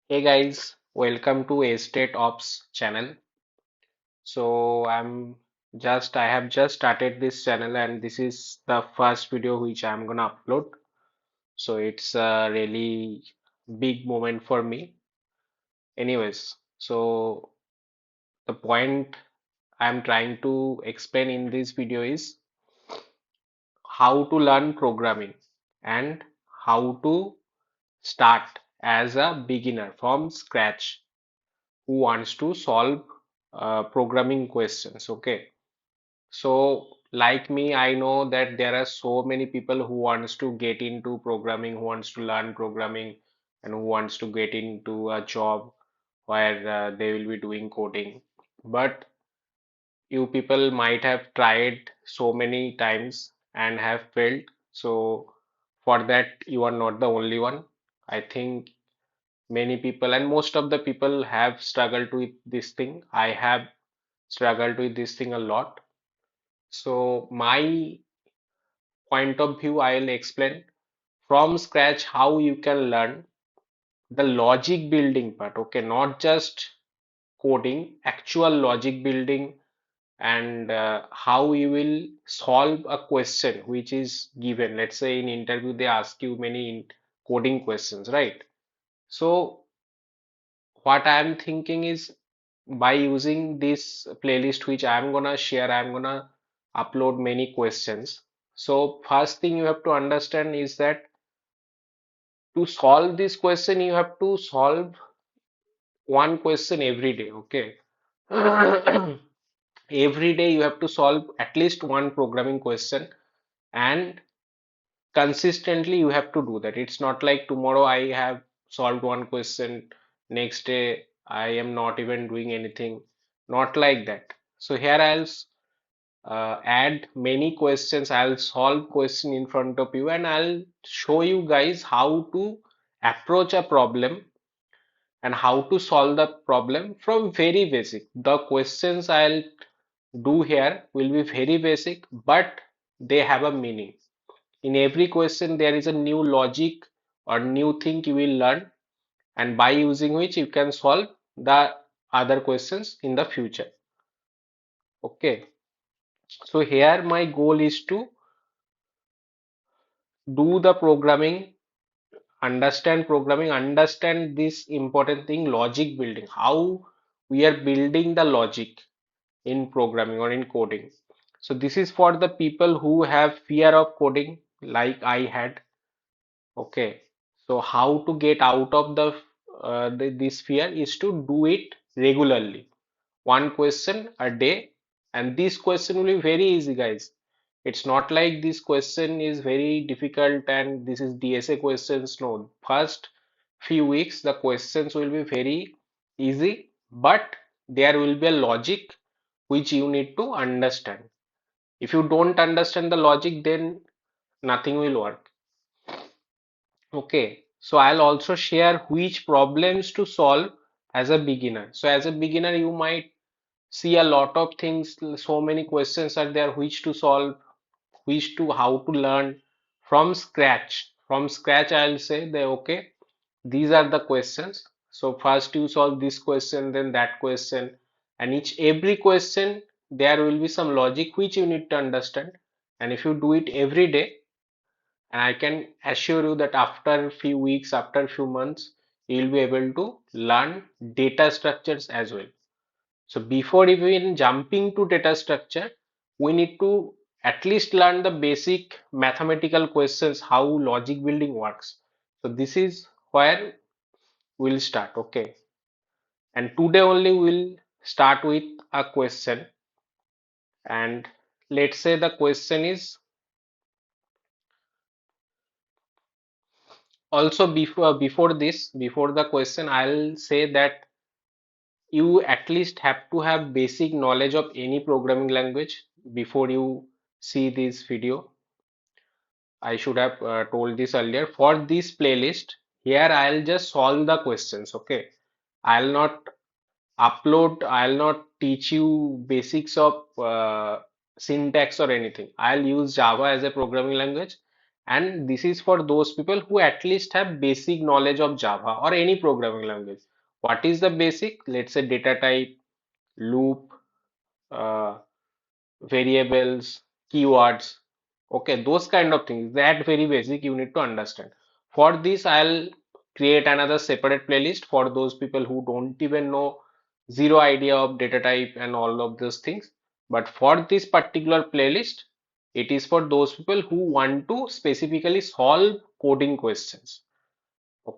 Hey guys, welcome to SDET-Ops channel. So I have just started this channel and this is the first video which I'm gonna upload. So it's a really big moment for me. Anyways, so the point I'm trying to explain in this video is how to learn programming and how to start as a beginner from scratch who wants to solve programming questions. Okay, so like me, I know that there are so many people who wants to get into programming, who wants to learn programming, and who wants to get into a job where they will be doing coding. But you people might have tried so many times and have failed. So for that, you are not the only one. I think many people and most of the people have struggled with this thing. I have struggled with this thing a lot. So my point of view, I'll explain from scratch how you can learn the logic building part. Okay, not just coding, actual logic building and how you will solve a question which is given. Let's say in interview they ask you many coding questions, right? So what I'm thinking is by using this playlist which I'm gonna share, I'm gonna upload many questions. So first thing you have to understand is that to solve this question, you have to solve one question every day, okay? Every day you have to solve at least one programming question and consistently you have to do that. It's not like tomorrow I have solved one question, next day I am not even doing anything. Not like that. So here I'll add many questions. I'll solve question in front of you and I'll show you guys how to approach a problem and how to solve the problem from very basic. The questions I'll do here will be very basic, but they have a meaning. In every question, there is a new logic or new thing you will learn, and by using which you can solve the other questions in the future. Okay, so here my goal is to do the programming, understand this important thing, logic building, how we are building the logic in programming or in coding. So this is for the people who have fear of coding, like I had. Okay, so how to get out of this fear is to do it regularly. One question a day, and this question will be very easy, guys. It's not like this question is very difficult and this is DSA questions. No, first few weeks the questions will be very easy, but there will be a logic which you need to understand. If you don't understand the logic, then nothing will work. Okay, so I'll also share which problems to solve as a beginner. So as a beginner, you might see a lot of things, so many questions are there which to solve, which to how to learn from scratch. From scratch, I'll say that okay, these are the questions. So first you solve this question, then that question, and each every question there will be some logic which you need to understand. And if you do it every day, and I can assure you that after a few weeks, after a few months, you will be able to learn data structures as well. So before even jumping to data structure, we need to at least learn the basic mathematical questions, how logic building works. So this is where we'll start. Okay. And today only we'll start with a question. And let's say the question is also before the question, I'll say that you at least have to have basic knowledge of any programming language before you see this video. I should have told this earlier. For this playlist, here I'll just solve the questions. Okay. I'll not I'll not teach you basics of syntax or anything. I'll use Java as a programming language And this is for those people who at least have basic knowledge of Java or any programming language. What is the basic? Let's say data type, loop, uh, variables, keywords. Okay, those kind of things. That very basic you need to understand. For this, I'll create another separate playlist for those people who don't even know, zero idea of data type and all of those things. But for this particular playlist, it is for those people who want to specifically solve coding questions.